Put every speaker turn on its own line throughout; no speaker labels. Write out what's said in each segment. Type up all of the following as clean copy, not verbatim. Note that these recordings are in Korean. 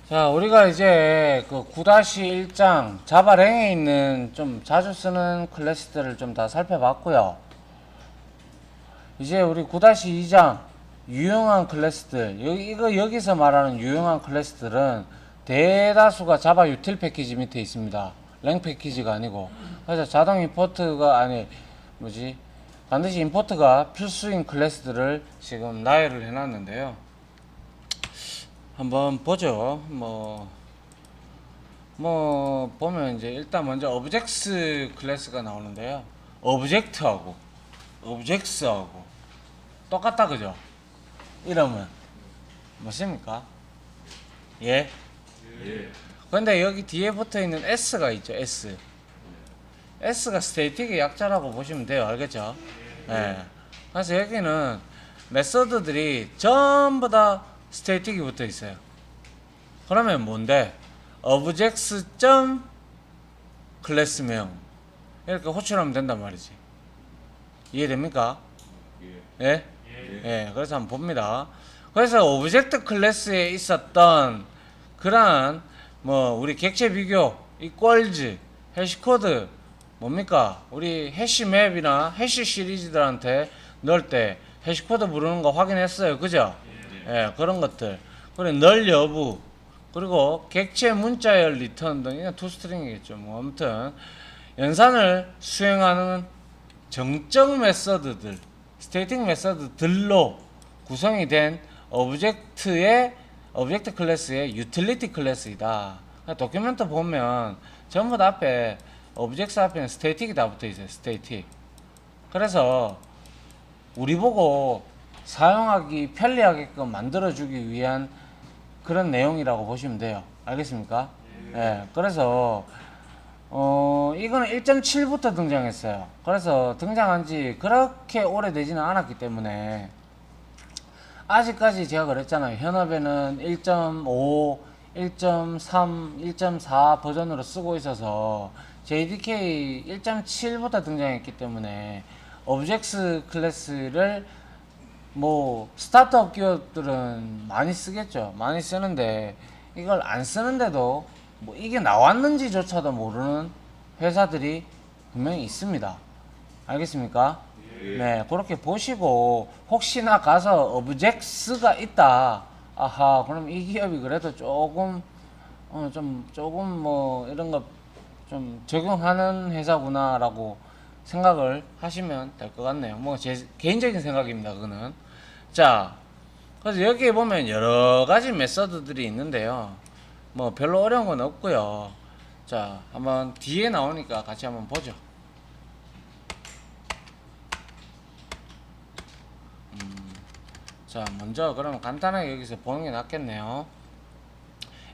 자, 우리가 이제 그 9-1장 자바랭에 있는 좀 자주 쓰는 클래스들을 좀 다 살펴봤고요. 이제 우리 9-2장 유용한 클래스들, 여기서 말하는 유용한 클래스들은 대다수가 자바 유틸 패키지 밑에 있습니다. 랭 패키지가 아니고. 그래서 자동 임포트가 반드시 임포트가 필수인 클래스들을 지금 나열을 해놨는데요. 한번 보죠. 보면 이제 일단 먼저 오브젝트 클래스가 나오는데요. 오브젝트하고 오브젝트하고 똑같다, 그죠? 이름은 맞습니까? 예. 근데 여기 뒤에 붙어 있는 S가 있죠. S가 스테이틱의 약자라고 보시면 돼요. 알겠죠? 예. 그래서 여기는 메서드들이 전부 다 스테이틱이 붙어 있어요. 그러면 뭔데? objects 클래스명 이렇게 호출하면 된단 말이지. 이해됩니까? 예? 예. 그래서 한번 봅니다. 그래서 오브젝트 클래스에 있었던 그러한 우리 객체 비교, equals, 해시코드 뭡니까? 우리 해시맵이나 해시 시리즈들한테 넣을 때 해시코드 부르는 거 확인했어요. 그죠? 예, 그런 것들. 그리고 널 여부, 그리고 객체 문자열 리턴 등 이건 투스트링이겠죠. 아무튼 연산을 수행하는 정적 메서드들, 스테이틱 메서드들로 구성이 된 오브젝트 클래스의 유틸리티 클래스이다. 도큐멘트 보면 전부 다 앞에 오브젝트 앞에는 스테이틱이 다 붙어 있어요. 스테이틱. 그래서 우리 보고 사용하기 편리하게끔 만들어주기 위한 그런 내용이라고 보시면 돼요. 알겠습니까? 예. 그래서 이거는 1.7부터 등장했어요. 그래서 등장한 지 그렇게 오래되지는 않았기 때문에 아직까지 제가 그랬잖아요. 현업에는 1.5, 1.3, 1.4 버전으로 쓰고 있어서 JDK 1.7부터 등장했기 때문에 오브젝트 클래스를 스타트업 기업들은 많이 쓰겠죠. 많이 쓰는데 이걸 안 쓰는데도 이게 나왔는지조차도 모르는 회사들이 분명히 있습니다. 알겠습니까? 네, 그렇게 보시고 혹시나 가서 오브젝트가 있다. 아하, 그럼 이 기업이 그래도 조금 이런 거 좀 적용하는 회사구나라고 생각을 하시면 될 것 같네요. 제 개인적인 생각입니다. 그거는. 자, 그래서 여기에 보면 여러 가지 메서드들이 있는데요. 별로 어려운 건 없고요. 자, 한번 뒤에 나오니까 같이 한번 보죠. 자, 먼저 그러면 간단하게 여기서 보는 게 낫겠네요.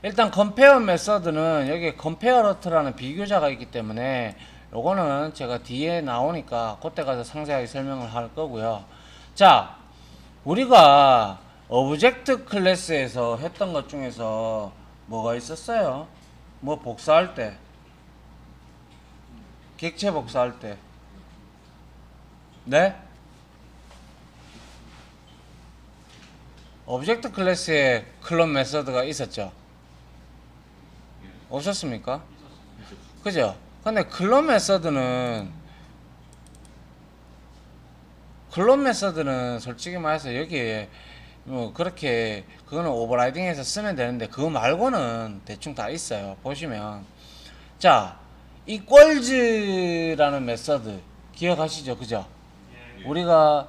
일단 컴페어 메서드는 여기에 컴페어러트라는 비교자가 있기 때문에 요거는 제가 뒤에 나오니까 그때 가서 상세하게 설명을 할 거고요. 자, 우리가 오브젝트 클래스에서 했던 것 중에서 뭐가 있었어요? 복사할 때, 객체 복사할 때, 네? 오브젝트 클래스에 클론 메서드가 있었죠? 없었습니까? 그죠? 근데 클론 메서드는 솔직히 말해서 여기에 그렇게 그거는 오버라이딩해서 쓰면 되는데 그거 말고는 대충 다 있어요. 보시면 자, equals라는 메서드 기억하시죠? 그죠? 우리가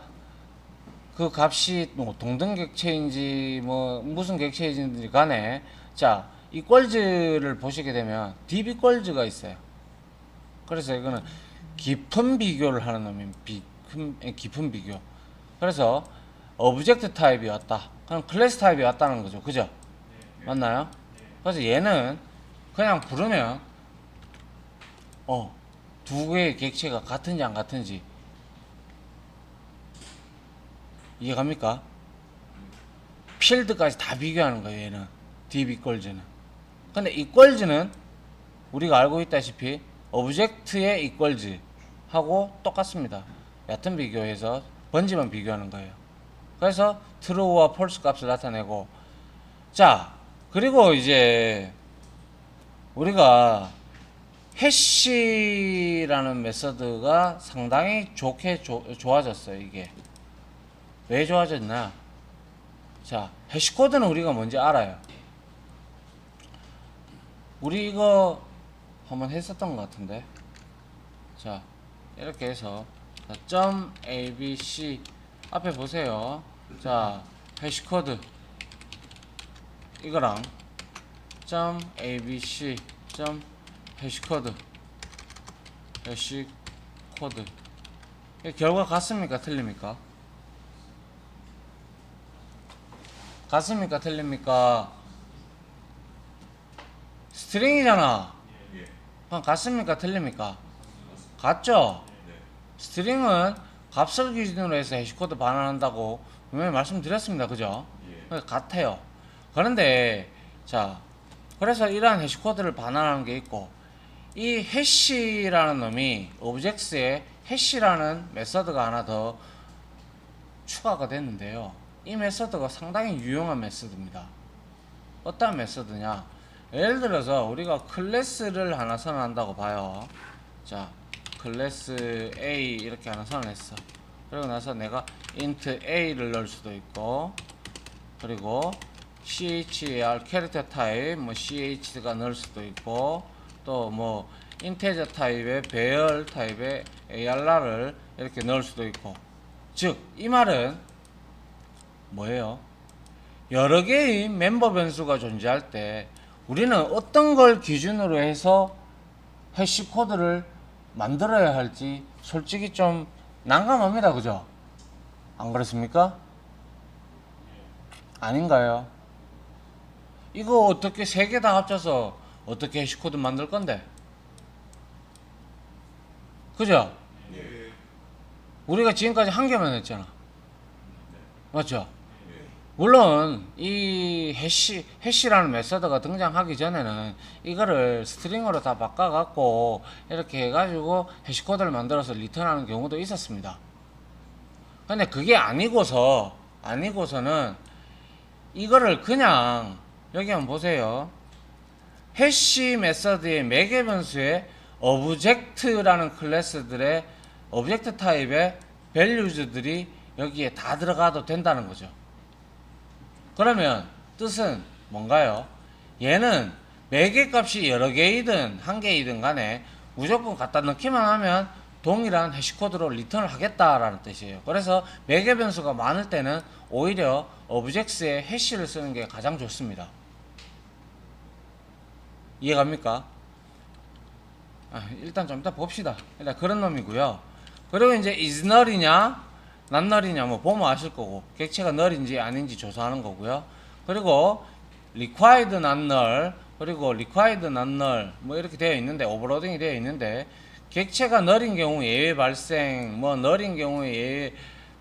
그 값이 동등 객체인지 무슨 객체인지 간에 자, equals를 보시게 되면 deep equals가 있어요. 그래서 이거는 깊은 비교를 하는 놈입니다. 깊은 비교. 그래서 오브젝트 타입이 왔다. 그럼 클래스 타입이 왔다는 거죠. 그죠? 맞나요? 그래서 얘는 그냥 부르면 두 개의 객체가 같은지 안 같은지 이해갑니까? 필드까지 다 비교하는 거예요. 얘는 deep equals는. 근데 equals는 우리가 알고 있다시피 오브젝트의 equals 하고 똑같습니다. 얕은 비교해서 번지만 비교하는 거예요. 그래서 true와 false 값을 나타내고, 자, 그리고 이제 우리가 해시라는 메서드가 상당히 좋게 좋아졌어요. 이게 왜 좋아졌나? 자, 해시코드는 우리가 뭔지 알아요. 우리 이거 한번 했었던 것 같은데. 자, 이렇게 해서 점 abc 앞에 보세요. 자, 해시코드 이거랑 점 abc 점 해시코드 결과 같습니까? 틀립니까? 같습니까? 틀립니까? 스트링이잖아. 그럼 같습니까? 틀립니까? 같죠? 스트링은 값을 기준으로 해서 해시코드 반환한다고 분명히 말씀드렸습니다. 그죠? 같아요. 그런데 자, 그래서 이러한 해시코드를 반환하는 게 있고, 이 해시라는 놈이 오브젝트에 해시라는 메서드가 하나 더 추가가 됐는데요. 이 메서드가 상당히 유용한 메서드입니다. 어떤 메서드냐? 예를 들어서 우리가 클래스를 하나 선언한다고 봐요. 자, 클래스 A 이렇게 하나 선언했어. 그리고 나서 내가 int A를 넣을 수도 있고, 그리고 char 캐릭터 타입 뭐 ch가 넣을 수도 있고, 또 뭐 인테저 타입의 배열 타입의 arr를 이렇게 넣을 수도 있고. 즉 이 말은 뭐예요? 여러 개의 멤버 변수가 존재할 때 우리는 어떤 걸 기준으로 해서 해시 코드를 만들어야 할지 솔직히 좀 난감합니다. 그죠? 안 그렇습니까? 아닌가요? 이거 어떻게 세 개 다 합쳐서 어떻게 해시코드 만들 건데? 그죠? 우리가 지금까지 한 개만 했잖아. 맞죠? 물론 이 해시라는 메서드가 등장하기 전에는 이거를 스트링으로 다 바꿔갖고 이렇게 해가지고 해시코드를 만들어서 리턴하는 경우도 있었습니다. 근데 그게 아니고서는 이거를 그냥 여기 한번 보세요. 해시 메서드의 매개 변수에 오브젝트라는 클래스들의 오브젝트 타입의 밸류즈들이 여기에 다 들어가도 된다는 거죠. 그러면 뜻은 뭔가요? 얘는 매개 값이 여러 개이든 한 개이든 간에 무조건 갖다 넣기만 하면 동일한 해시코드로 리턴을 하겠다라는 뜻이에요. 그래서 매개 변수가 많을 때는 오히려 오브젝트에 해시를 쓰는 게 가장 좋습니다. 이해갑니까? 일단 좀 이따 봅시다. 일단 그런 놈이고요. 그리고 이제 is null이냐 not null이냐 뭐 보면 아실 거고, 객체가 null인지 아닌지 조사하는 거고요. 그리고 required not null, 그리고 required not null 뭐 이렇게 되어 있는데, 오버로딩이 되어 있는데, 객체가 null인 경우 예외 발생, 뭐 null인 경우에 예외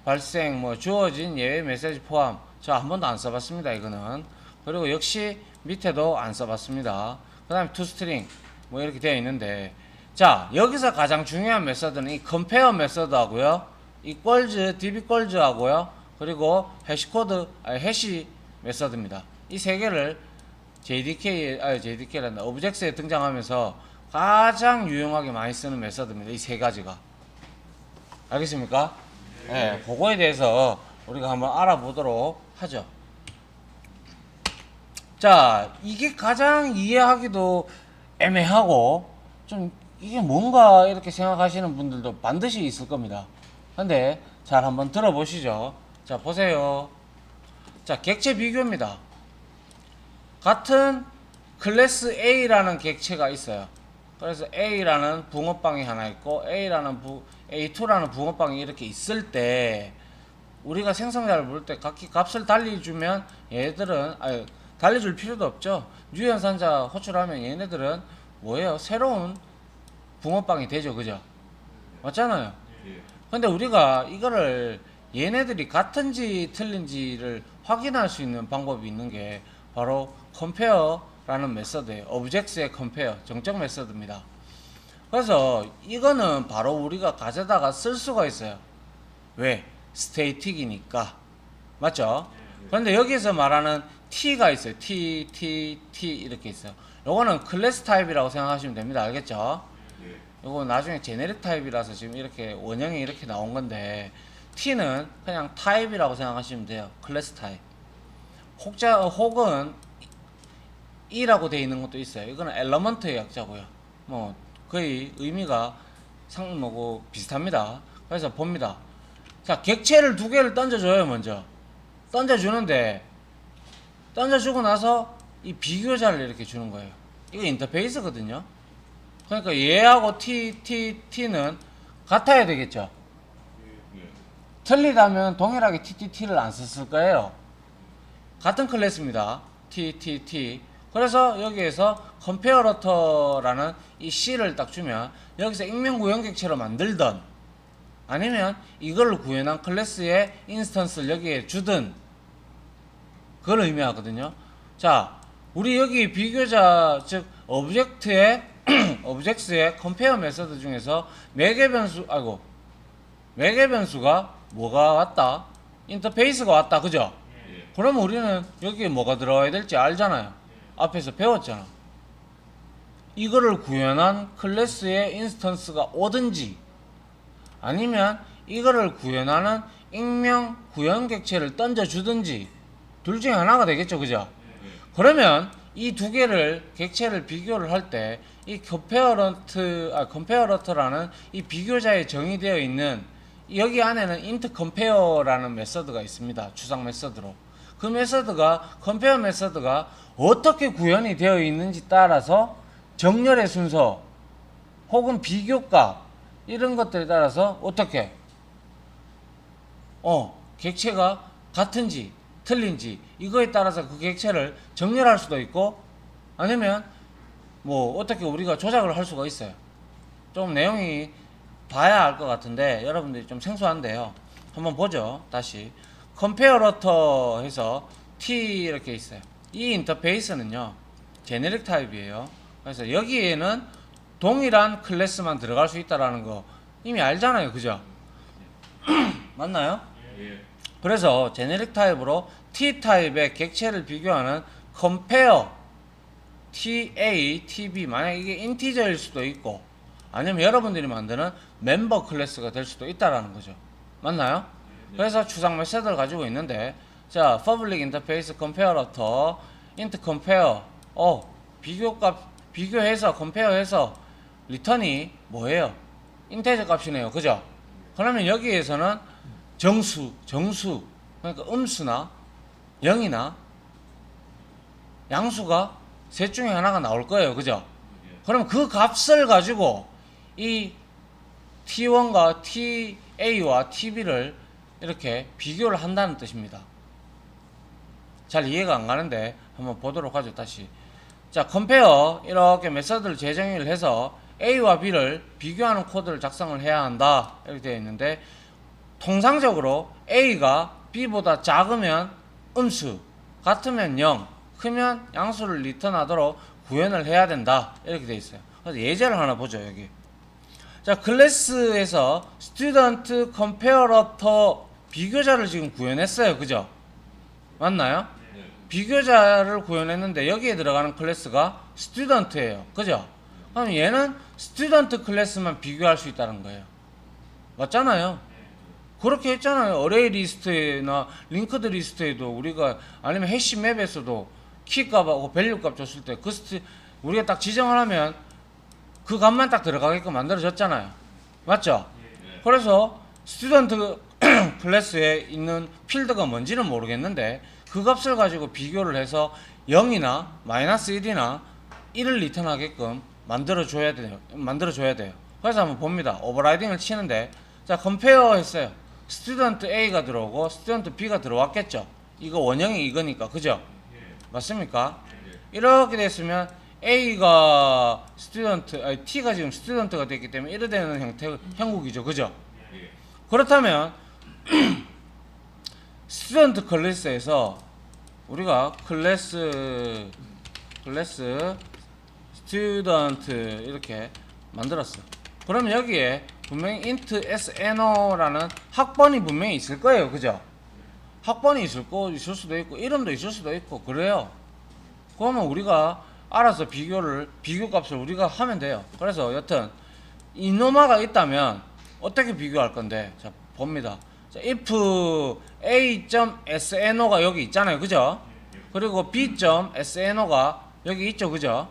발생, 뭐 주어진 예외 메시지 포함. 자, 한 번도 안 써봤습니다, 이거는. 그리고 역시 밑에도 안 써봤습니다. 그 다음에 toString 뭐 이렇게 되어 있는데, 자, 여기서 가장 중요한 메서드는 이 compare 메서드 하고요, equals, dbequals 하고요, 그리고 해시코드, 해시 메서드입니다. 이 세 개를 JDK란다, 오브젝트에 등장하면서 가장 유용하게 많이 쓰는 메서드입니다. 이 세 가지가. 알겠습니까? 네. 그거에 대해서 우리가 한번 알아보도록 하죠. 자, 이게 가장 이해하기도 애매하고 좀 이게 뭔가 이렇게 생각하시는 분들도 반드시 있을 겁니다. 근데 잘 한번 들어보시죠. 자, 보세요. 자, 객체 비교입니다. 같은 클래스 A라는 객체가 있어요. 그래서 A라는 붕어빵이 하나 있고 A2라는 붕어빵이 이렇게 있을 때 우리가 생성자를 부를 때 각기 값을 달리주면 얘들은 달려줄 필요도 없죠. 유연산자 호출하면 얘네들은 뭐예요? 새로운 붕어빵이 되죠. 그죠? 맞잖아요. 근데 우리가 이거를 얘네들이 같은지 틀린지를 확인할 수 있는 방법이 있는 게 바로 compare라는 메서드예요. 오브젝트의 compare, 정적 메서드입니다. 그래서 이거는 바로 우리가 가져다가 쓸 수가 있어요. 왜? 스테이틱이니까. 맞죠? 그런데 여기서 말하는 t가 있어요. t 이렇게 있어요. 요거는 클래스 타입이라고 생각하시면 됩니다. 알겠죠? 요거 나중에 제네릭 타입이라서 지금 이렇게 원형이 이렇게 나온 건데, t는 그냥 타입이라고 생각하시면 돼요. 클래스 타입. 혹은 e라고 되어 있는 것도 있어요. 이거는 엘러먼트의 약자고요. 뭐 거의 의미가 비슷합니다. 그래서 봅니다. 자, 객체를 두 개를 던져줘요. 먼저 던져주는데, 던져주고 나서 이 비교자를 이렇게 주는 거예요. 이거 인터페이스거든요. 그러니까 얘하고 t는 같아야 되겠죠. 틀리다면 동일하게 t를 안 썼을 거예요. 같은 클래스입니다. t. 그래서 여기에서 컴페어러터라는 이 C를 딱 주면 여기서 익명 구현객체로 만들던, 아니면 이걸 구현한 클래스의 인스턴스를 여기에 주든, 그걸 의미하거든요. 자, 우리 여기 비교자, 즉 오브젝트의 오브젝트의 컴페어 메서드 중에서 매개 변수가 뭐가 왔다? 인터페이스가 왔다. 그죠? 그럼 우리는 여기에 뭐가 들어가야 될지 알잖아요. 앞에서 배웠잖아. 이거를 구현한 클래스의 인스턴스가 오든지, 아니면 이거를 구현하는 익명 구현 객체를 던져주든지, 둘 중에 하나가 되겠죠. 그죠? 그러면 이 두 개를 객체를 비교를 할 때 이 컴페어러터라는 이 비교자에 정의되어 있는 여기 안에는 int compare라는 메서드가 있습니다. 추상 메서드로. 그 메서드가, 컴페어 메서드가 어떻게 구현이 되어 있는지 따라서 정렬의 순서 혹은 비교값 이런 것들에 따라서 어떻게 객체가 같은지 틀린지 이거에 따라서 그 객체를 정렬할 수도 있고, 아니면 뭐 어떻게 우리가 조작을 할 수가 있어요. 좀 내용이 봐야 알 것 같은데 여러분들이 좀 생소한데요. 한번 보죠. 다시 컴페어러터 해서 t 이렇게 있어요. 이 인터페이스는요 제네릭 타입이에요. 그래서 여기에는 동일한 클래스만 들어갈 수 있다라는 거 이미 알잖아요. 그죠? 맞나요? 그래서 제네릭 타입으로 t 타입의 객체를 비교하는 compare ta, tb, 만약 이게 인티저일 수도 있고, 아니면 여러분들이 만드는 멤버 클래스가 될 수도 있다라는 거죠. 맞나요? 그래서 추상 메서드를 가지고 있는데, 자, public interface comparator, int compare, 비교해서 compare해서 리턴이 뭐예요? 인테저 값이네요. 그죠? 그러면 여기에서는 정수, 그러니까 음수나 0이나 양수가 셋 중에 하나가 나올 거예요. 그죠? 그럼 그 값을 가지고 이 T1과 TA와 TB를 이렇게 비교를 한다는 뜻입니다. 잘 이해가 안 가는데 한번 보도록 하죠. 다시. 자, compare 이렇게 메서드를 재정의를 해서 A와 B를 비교하는 코드를 작성을 해야 한다. 이렇게 되어 있는데, 통상적으로 A가 B보다 작으면 음수, 같으면 0, 크면 양수를 리턴하도록 구현을 해야 된다. 이렇게 되어 있어요. 그래서 예제를 하나 보죠. 여기. 자, 클래스에서 student comparator 비교자를 지금 구현했어요. 그죠? 맞나요? 비교자를 구현했는데 여기에 들어가는 클래스가 student예요. 그죠? 그럼 얘는 student 클래스만 비교할 수 있다는 거예요. 맞잖아요. 그렇게 했잖아요. 어레이 리스트나 링크드 리스트에도 우리가, 아니면 해시 맵에서도 키값하고 밸류 값 줬을 때 우리가 딱 지정을 하면 그 값만 딱 들어가게끔 만들어졌잖아요. 맞죠? 그래서 스튜던트 클래스에 있는 필드가 뭔지는 모르겠는데 그 값을 가지고 비교를 해서 0이나 마이너스 1이나 1을 리턴하게끔 만들어줘야 돼요. 그래서 한번 봅니다. 오버라이딩을 치는데, 자, 컴페어 했어요. 스튜던트 A가 들어오고 스튜던트 B가 들어왔겠죠. 이거 원형이 이거니까. 그죠? 맞습니까? 이렇게 됐으면 A가 T가 지금 스튜던트가 됐기 때문에 이래 되는 형국이죠. 그죠? 그렇다면 스튜던트 클래스에서 우리가 클래스 스튜던트 이렇게 만들었어. 그럼 여기에 분명히 int sn오라는 학번이 분명히 있을 거예요. 그죠? 학번이 있을 수도 있고 이름도 있을 수도 있고 그래요. 그러면 우리가 알아서 비교값을 우리가 하면 돼요. 그래서 여튼 이노마가 있다면 어떻게 비교할 건데, 자 봅니다. 자, if a.sn오가 여기 있잖아요, 그죠? 그리고 b.sn오가 여기 있죠, 그죠?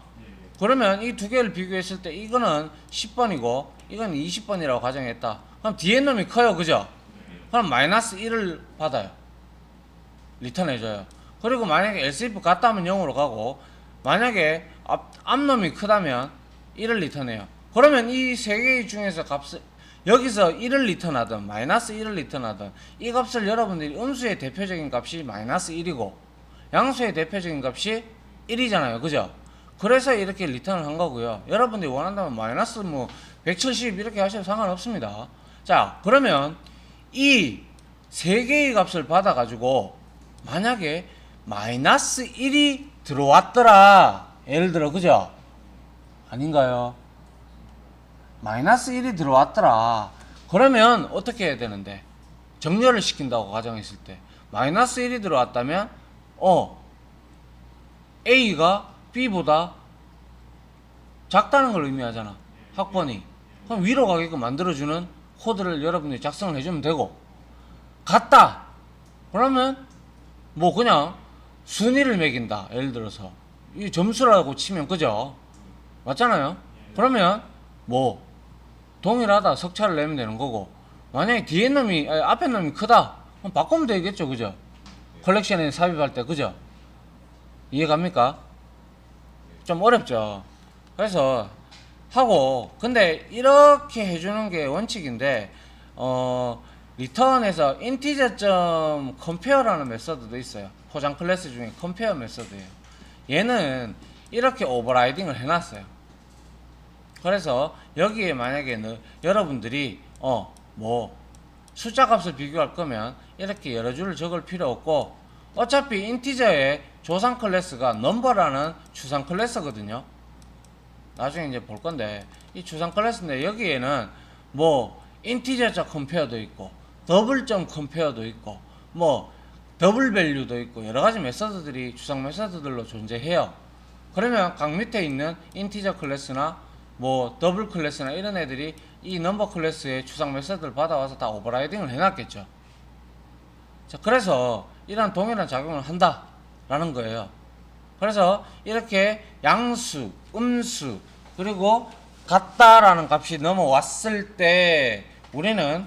그러면 이 두 개를 비교했을 때 이거는 10번이고 이건 20번이라고 가정했다. 그럼 뒤에 놈이 커요, 그죠? 그럼 마이너스 1을 받아요. 리턴해줘요. 그리고 만약에 else if 같다 하면 0으로 가고, 만약에 앞놈이 크다면 1을 리턴해요. 그러면 이 세 개 중에서 값을 여기서 1을 리턴하든 마이너스 1을 리턴하든 이 값을 여러분들이 음수의 대표적인 값이 마이너스 1이고 양수의 대표적인 값이 1이잖아요, 그죠? 그래서 이렇게 리턴을 한 거고요. 여러분들이 원한다면 마이너스 170 이렇게 하셔도 상관없습니다. 자, 그러면 이 세 개의 값을 받아 가지고 만약에 마이너스 1이 들어왔더라, 예를 들어, 그죠? 아닌가요? 마이너스 1이 들어왔더라. 그러면 어떻게 해야 되는데? 정렬을 시킨다고 가정했을 때 마이너스 1이 들어왔다면 A가 B보다 작다는 걸 의미하잖아, 학번이. 그럼 위로 가게끔 만들어주는 코드를 여러분들이 작성을 해주면 되고, 같다 그러면 뭐 그냥 순위를 매긴다, 예를 들어서 이 점수라고 치면, 그죠? 맞잖아요. 그러면 뭐 동일하다 석차를 내면 되는 거고, 만약에 뒤에 놈이 앞에 놈이 크다 그럼 바꾸면 되겠죠, 그죠? 컬렉션에 삽입할 때, 그죠? 이해 갑니까? 좀 어렵죠. 그래서 하고, 근데 이렇게 해주는 게 원칙인데 리턴에서 integer.compare라는 메서드도 있어요. 포장 클래스 중에 compare 메서드예요. 얘는 이렇게 오버라이딩을 해놨어요. 그래서 여기에 만약에 여러분들이 뭐 숫자 값을 비교할 거면 이렇게 여러 줄을 적을 필요 없고, 어차피 인티저의 조상 클래스가 넘버라는 추상 클래스거든요. 나중에 이제 볼 건데, 이 추상 클래스인데 여기에는 뭐 인티저점 컴페어도 있고 더블점 컴페어도 있고 뭐 더블 밸류도 있고 여러 가지 메서드들이 추상 메서드들로 존재해요. 그러면 각 밑에 있는 인티저 클래스나 뭐 더블 클래스나 이런 애들이 이 넘버 클래스의 추상 메서드를 받아와서 다 오버라이딩을 해놨겠죠. 자, 그래서 이런 동일한 작용을 한다라는 거예요. 그래서 이렇게 양수, 음수, 그리고 같다라는 값이 넘어왔을 때 우리는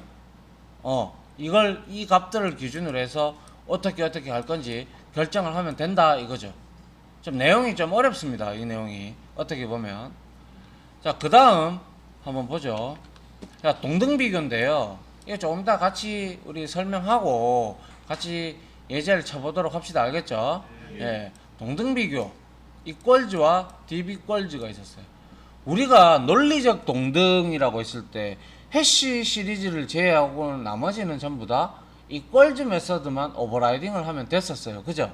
이 값들을 기준으로 해서 어떻게 할 건지 결정을 하면 된다 이거죠. 좀 내용이 좀 어렵습니다, 이 내용이 어떻게 보면. 자, 그 다음 한번 보죠. 자, 동등비교인데요. 이거 조금 이따 같이 우리 설명하고 같이 예제를 쳐보도록 합시다. 알겠죠? 예. 동등비교 이퀄즈와 디비퀄즈가 있었어요. 우리가 논리적 동등이라고 했을 때 해시 시리즈를 제외하고는 나머지는 전부 다 이퀄즈 메서드만 오버라이딩을 하면 됐었어요. 그죠?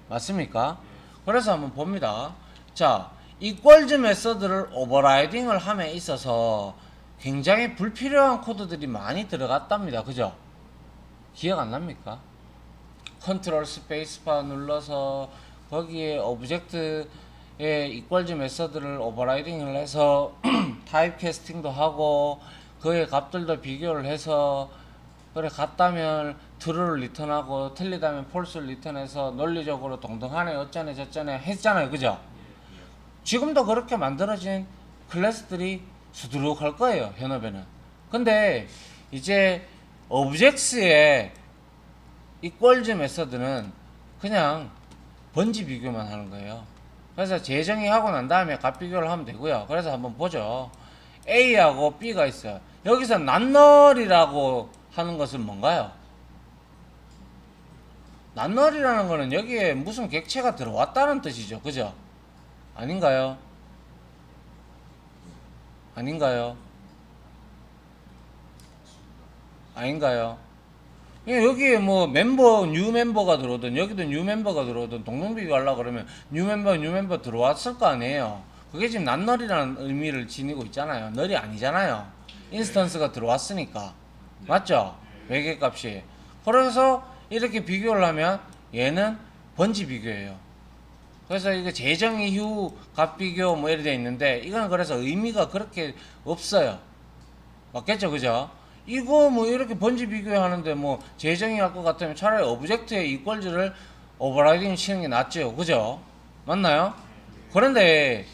맞습니까? 그래서 한번 봅니다. 자, 이퀄즈 메서드를 오버라이딩을 함에 있어서 굉장히 불필요한 코드들이 많이 들어갔답니다. 그죠? 기억 안 납니까? 컨트롤 스페이스바 눌러서 거기에 오브젝트의 이퀄즈 메서드를 오버라이딩을 해서 타입 캐스팅도 하고 그의 값들도 비교를 해서, 그래 같다면 true를 리턴하고 틀리다면 false를 리턴해서 논리적으로 동등하네 어쩌네 저쩌네 했잖아요. 그죠? 지금도 그렇게 만들어진 클래스들이 수두룩할 거예요, 현업에는. 근데 이제 objects의 equals 메서드는 그냥 번지 비교만 하는 거예요. 그래서 재정의하고 난 다음에 값 비교를 하면 되고요. 그래서 한번 보죠. A하고 B가 있어요. 여기서 낱널이라고 하는 것은 뭔가요? 낱널이라는 거는 여기에 무슨 객체가 들어왔다는 뜻이죠. 그죠? 아닌가요? 아닌가요? 아닌가요? 여기에 뭐 뉴 멤버가 들어오든 여기도 뉴 멤버가 들어오든 동등비교 하려고 그러면 뉴 멤버 들어왔을 거 아니에요. 그게 지금 낱널이라는 의미를 지니고 있잖아요. 널이 아니잖아요. 인스턴스가 들어왔으니까. 맞죠? 외계값이. 그래서 이렇게 비교를 하면 얘는 번지 비교예요. 그래서 이거 재정 이후 값 비교 뭐 이렇게 돼 있는데 이건 그래서 의미가 그렇게 없어요. 맞겠죠, 그죠? 이거 뭐 이렇게 번지 비교하는데 뭐 재정이 할 것 같으면 차라리 오브젝트의 이퀄즈를 오버라이딩 치는 게 낫죠, 그죠? 맞나요? 그런데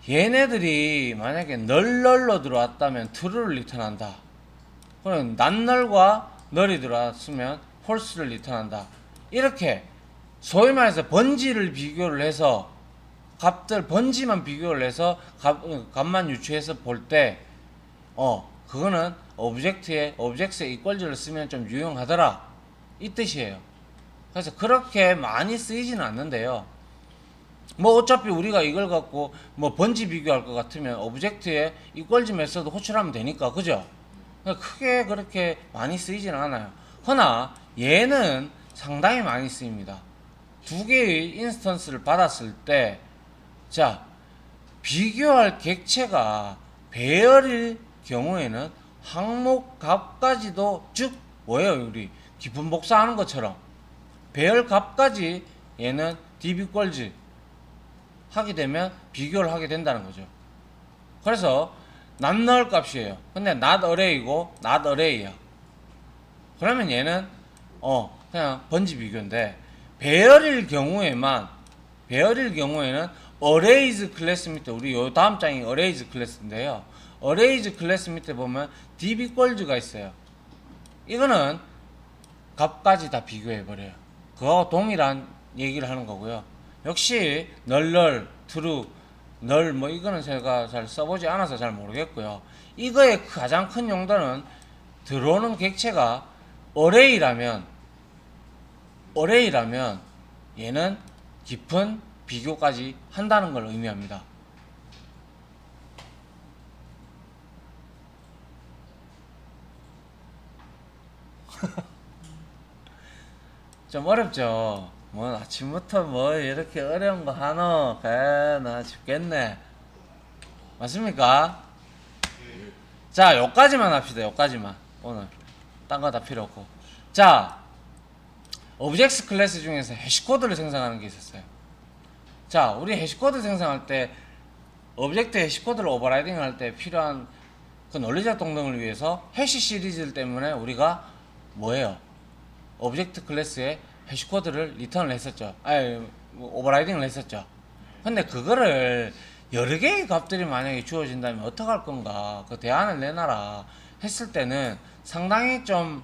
얘네들이 만약에 널널로 들어왔다면 true를 리턴한다. 그럼 난널과 널이 들어왔으면 false를 리턴한다. 이렇게 소위 말해서 번지를 비교를 해서 값들 번지만 비교를 해서 값만 유추해서 볼 때 그거는 오브젝트의 이퀄즈를 쓰면 좀 유용하더라 이 뜻이에요. 그래서 그렇게 많이 쓰이지는 않는데요. 뭐 어차피 우리가 이걸 갖고 뭐 번지 비교할 것 같으면 오브젝트의 이퀄즈 메서드 호출하면 되니까, 그죠? 크게 그렇게 많이 쓰이지는 않아요. 허나 얘는 상당히 많이 쓰입니다. 두 개의 인스턴스를 받았을 때, 자, 비교할 객체가 배열일 경우에는 항목 값까지도, 즉 뭐예요? 우리 기분 복사하는 것처럼 배열 값까지 얘는 db=q 하게 되면 비교를 하게 된다는 거죠. 그래서 not 값이에요. 근데 not array이고 not array야. 그러면 얘는 그냥 번지 비교인데 배열일 경우에는 arrays 클래스 밑에, 우리 요 다음 장이 arrays 클래스인데요. arrays 클래스 밑에 보면 db=가 있어요. 이거는 값까지 다 비교해 버려요. 그거하고 동일한 얘기를 하는 거고요. 역시 널, true, 널 뭐 이거는 제가 잘 써보지 않아서 잘 모르겠고요. 이거의 가장 큰 용도는 들어오는 객체가 array라면 얘는 깊은 비교까지 한다는 걸 의미합니다. 좀 어렵죠? 뭐 아침부터 뭐 이렇게 어려운 거 하노? 나 죽겠네. 맞습니까? 자, 요까지만 합시다. 요까지만. 오늘 딴 거 다 필요 없고. 자, 오브젝트 클래스 중에서 해시코드를 생성하는 게 있었어요. 자, 우리 해시코드 생성할 때 오브젝트 해시코드를 오버라이딩 할 때 필요한 그 논리적 동등을 위해서 해시 시리즈 때문에 우리가 뭐예요? 오브젝트 클래스에 해시코드를 리턴을 했었죠. 오버라이딩을 했었죠. 근데 그거를 여러 개의 값들이 만약에 주어진다면 어떡할 건가, 그 대안을 내놔라 했을 때는 상당히 좀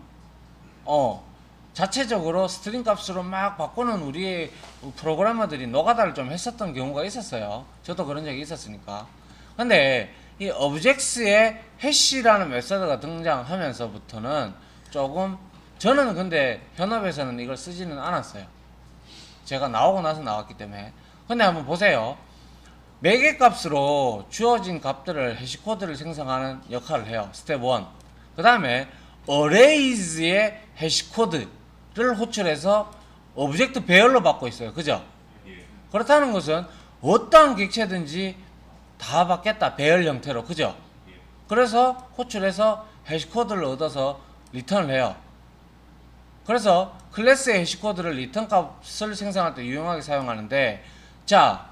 자체적으로 스트링 값으로 막 바꾸는 우리의 프로그래머들이 노가다를 좀 했었던 경우가 있었어요. 저도 그런 적이 있었으니까. 근데 이 오브젝트에 해시라는 메서드가 등장하면서부터는 조금, 저는 근데 현업에서는 이걸 쓰지는 않았어요. 제가 나오고 나서 나왔기 때문에. 근데 한번 보세요. 매개 값으로 주어진 값들을 해시코드를 생성하는 역할을 해요. 스텝 1. 그 다음에 arrays의 해시코드를 호출해서 오브젝트 배열로 받고 있어요. 그죠? 그렇다는 것은 어떠한 객체든지 다 받겠다. 배열 형태로. 그죠? 그래서 호출해서 해시코드를 얻어서 리턴을 해요. 그래서 클래스의 해시코드를 리턴 값을 생성할 때 유용하게 사용하는데, 자,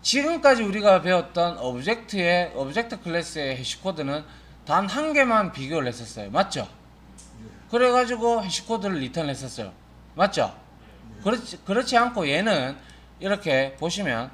지금까지 우리가 배웠던 오브젝트 클래스의 해시코드는 단 한 개만 비교를 했었어요. 맞죠? 그래가지고 해시코드를 리턴을 했었어요. 맞죠? 그렇지 않고 얘는 이렇게 보시면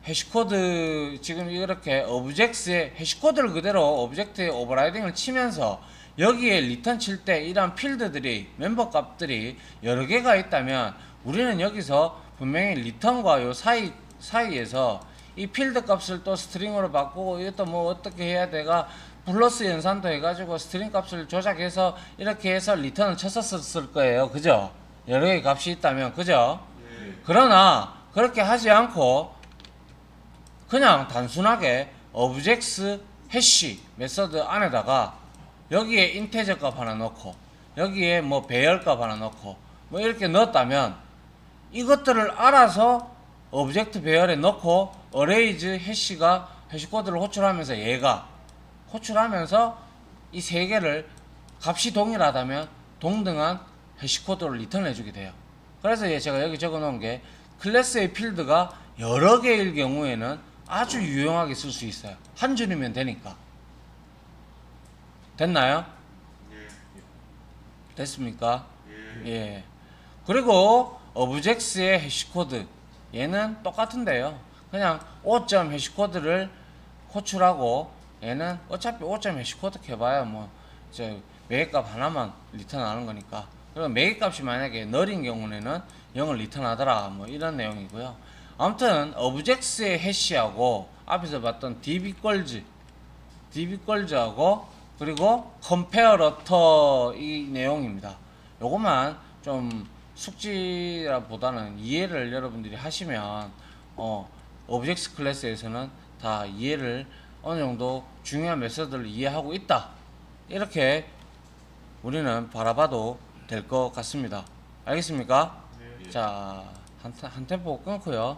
해시코드, 지금 이렇게 오브젝트의 해시코드를 그대로 오브젝트의 오버라이딩을 치면서 여기에 리턴 칠 때 이러한 필드들이, 멤버 값들이 여러 개가 있다면 우리는 여기서 분명히 리턴과 요 사이에서 이 필드 값을 또 스트링으로 바꾸고 이것도 뭐 어떻게 해야 돼가 플러스 연산도 해가지고 스트링 값을 조작해서 이렇게 해서 리턴을 쳤었을 거예요. 그죠? 여러 개의 값이 있다면. 그죠? 그러나 그렇게 하지 않고 그냥 단순하게 오브젝트 해시 메서드 안에다가 여기에 인테저 값 하나 넣고 여기에 뭐 배열 값 하나 넣고 뭐 이렇게 넣었다면 이것들을 알아서 오브젝트 배열에 넣고 arrays 해시가 해시코드를 호출하면서 얘가 호출하면서 이 세 개를 값이 동일하다면 동등한 해시 코드를 리턴해 주게 돼요. 그래서 제가 여기 적어 놓은 게 클래스의 필드가 여러 개일 경우에는 아주 유용하게 쓸 수 있어요. 한 줄이면 되니까. 됐나요? 됐습니까? 예. 그리고 objects의 해시코드 얘는 똑같은데요. 그냥 5점 해시코드를 호출하고 얘는 어차피 5점 해시코드 해봐야 뭐저 매개값 하나만 리턴하는 거니까. 그리고 매개값이 만약에 널인 경우에는 0을 리턴하더라 뭐 이런 내용이고요. 아무튼 objects의 해시하고 앞에서 봤던 db걸즈하고 그리고 compareRutter 이 내용입니다. 요것만 좀 숙지보다는 이해를 여러분들이 하시면 objects 클래스에서는 다 이해를 어느 정도 중요한 메서드를 이해하고 있다. 이렇게 우리는 바라봐도 될 것 같습니다. 알겠습니까? 자, 한 템포 끊고요.